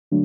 My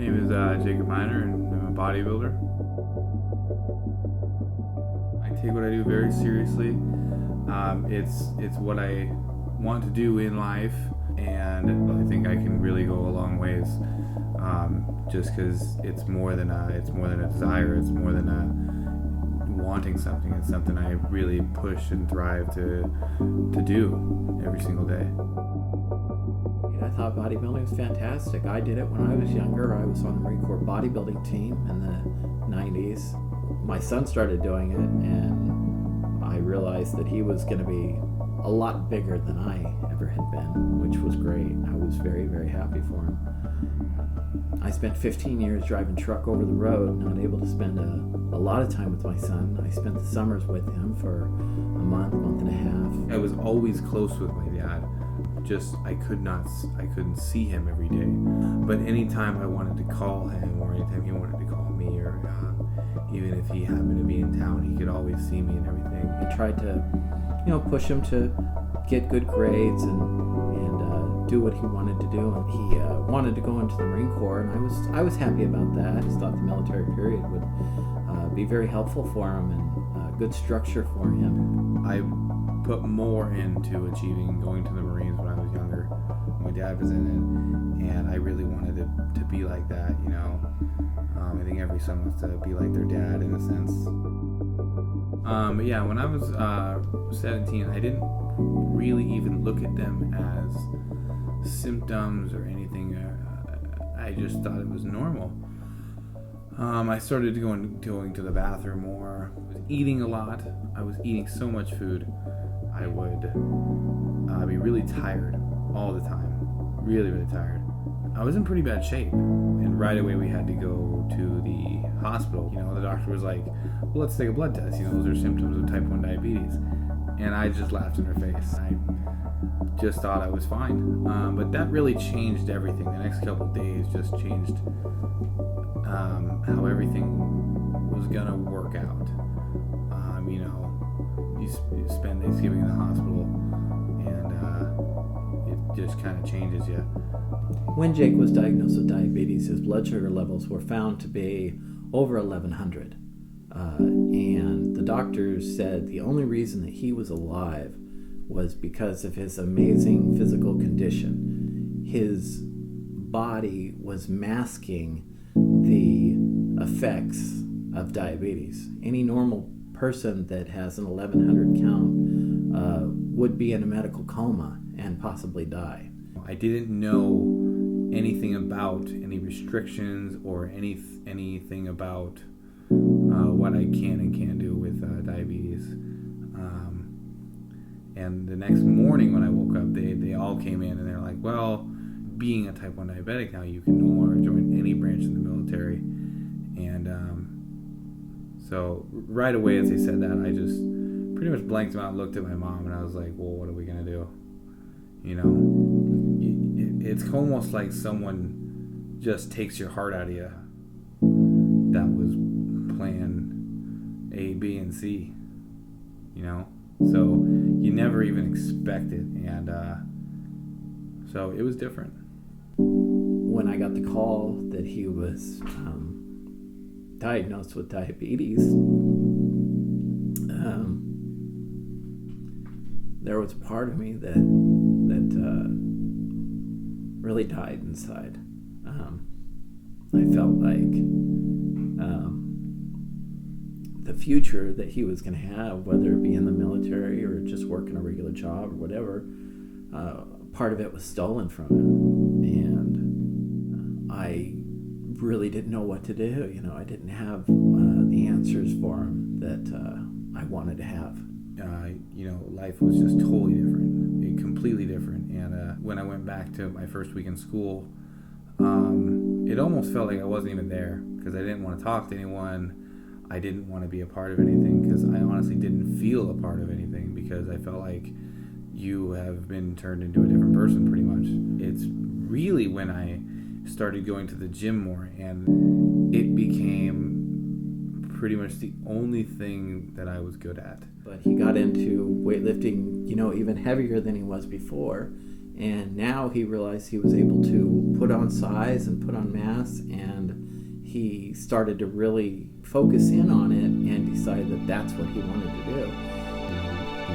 name is Jacob Miner, and I'm a bodybuilder. I take what I do very seriously. It's what I want to do in life, and I think I can really go a long ways. Just because it's more than a desire. It's more than wanting something. It's something I really push and thrive to do every single day. I thought bodybuilding was fantastic. I did it when I was younger. I was on the Marine Corps bodybuilding team in the 90s. My son started doing it, and I realized that he was going to be a lot bigger than I ever had been, which was great. I was very, very happy for him. I spent 15 years driving truck over the road, not able to spend a lot of time with my son. I spent the summers with him for a month and a half. I was always close with my dad. Just I couldn't see him every day. But anytime I wanted to call him, or anytime he wanted to call me, or even if he happened to be in town, he could always see me and everything. I tried to, push him to get good grades and do what he wanted to do. And he wanted to go into the Marine Corps, and I was happy about that. I just thought the military period would be very helpful for him and good structure for him. I put more into achieving going to the Marines when I was younger. My dad was in it, and I really wanted to be like that, I think every son wants to be like their dad in a sense. But yeah, when I was 17, I didn't really even look at them as symptoms or anything. I just thought it was normal. I started going to the bathroom more. I was eating a lot. I was eating so much food. I would be really tired all the time. Really, really tired. I was in pretty bad shape. And right away we had to go to the hospital. The doctor was like, well, let's take a blood test. Those are symptoms of type 1 diabetes. And I just laughed in her face. I just thought I was fine. But that really changed everything. The next couple of days just changed how everything was going to work out. You spend Thanksgiving in the hospital, and it just kind of changes you. When Jake was diagnosed with diabetes, his blood sugar levels were found to be over 1100. And the doctors said the only reason that he was alive was because of his amazing physical condition. His body was masking the effects of diabetes. Any normal person that has an 1100 count would be in a medical coma and possibly die. I didn't know anything about any restrictions or anything about what I can and can't do with diabetes. And the next morning when I woke up, they all came in and they're like, well, being a type 1 diabetic now, you can no longer join any branch in the military. And so right away as they said that, I just pretty much blanked them out and looked at my mom, and I was like, well, what are we going to do? It's almost like someone just takes your heart out of you. That was plan A, B, and C, So you never even expect it, and so it was different. When I got the call that he was diagnosed with diabetes, there was a part of me that really died inside. I felt like the future that he was going to have, whether it be in the military or just working a regular job or whatever, part of it was stolen from him. And I really didn't know what to do. I didn't have the answers for him that I wanted to have. Life was just totally different, completely different. And when I went back to my first week in school, it almost felt like I wasn't even there because I didn't want to talk to anyone. I didn't want to be a part of anything because I honestly didn't feel a part of anything because I felt like you have been turned into a different person pretty much. It's really when I started going to the gym more and it became pretty much the only thing that I was good at. But he got into weightlifting, even heavier than he was before. And now he realized he was able to put on size and put on mass, and he started to really focus in on it and decided that that's what he wanted to do.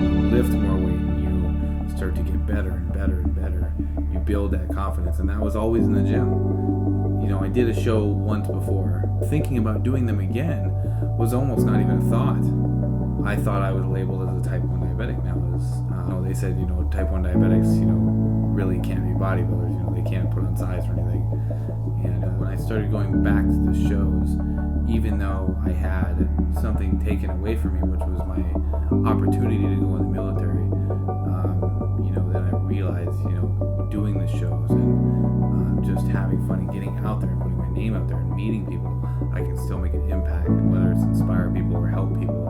You lift more weight and you start to get better and better and better. You build that confidence, and that was always in the gym. I did a show once before. Thinking about doing them again was almost not even a thought. I thought I was labeled as a type 1 diabetic now. They said, type 1 diabetics, really can't be bodybuilders. They can't put on size or anything. And when I started going back to the shows, even though I had something taken away from me, which was my opportunity to go in the military, then I realized, doing the shows and just having fun and getting out there and putting my name out there and meeting people, I can still make an impact, whether it's inspire people or help people.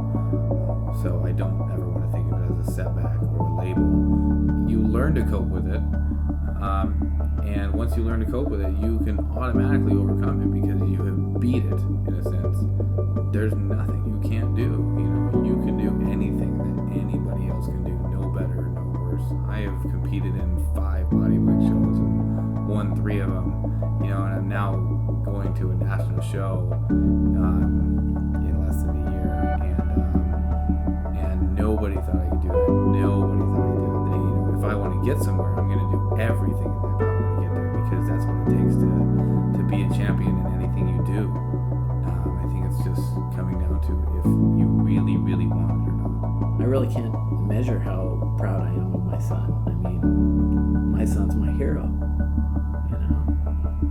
So I don't ever want to think of it as a setback or a label. You learn to cope with it, and once you learn to cope with it, you can automatically overcome it because you have beat it, in a sense. There's nothing you can't do. You can do anything that anybody else can do, no better, no worse. I have competed in 5 bodybuilding shows and won 3 of them, and I'm now going to a national show in less than a year, and nobody thought I could do it. Nobody thought I could do it. If I want to get somewhere, I'm going to do everything in my power to get there because that's what it takes to be a champion in anything you do. I think it's just coming down to if you really, really want it or not. I really can't measure how proud I am of my son. I mean, my son's my hero,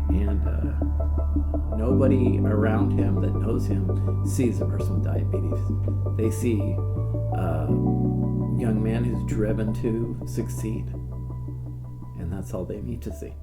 and nobody around him that knows him sees a person with diabetes. They see a young man who's driven to succeed, and that's all they need to see.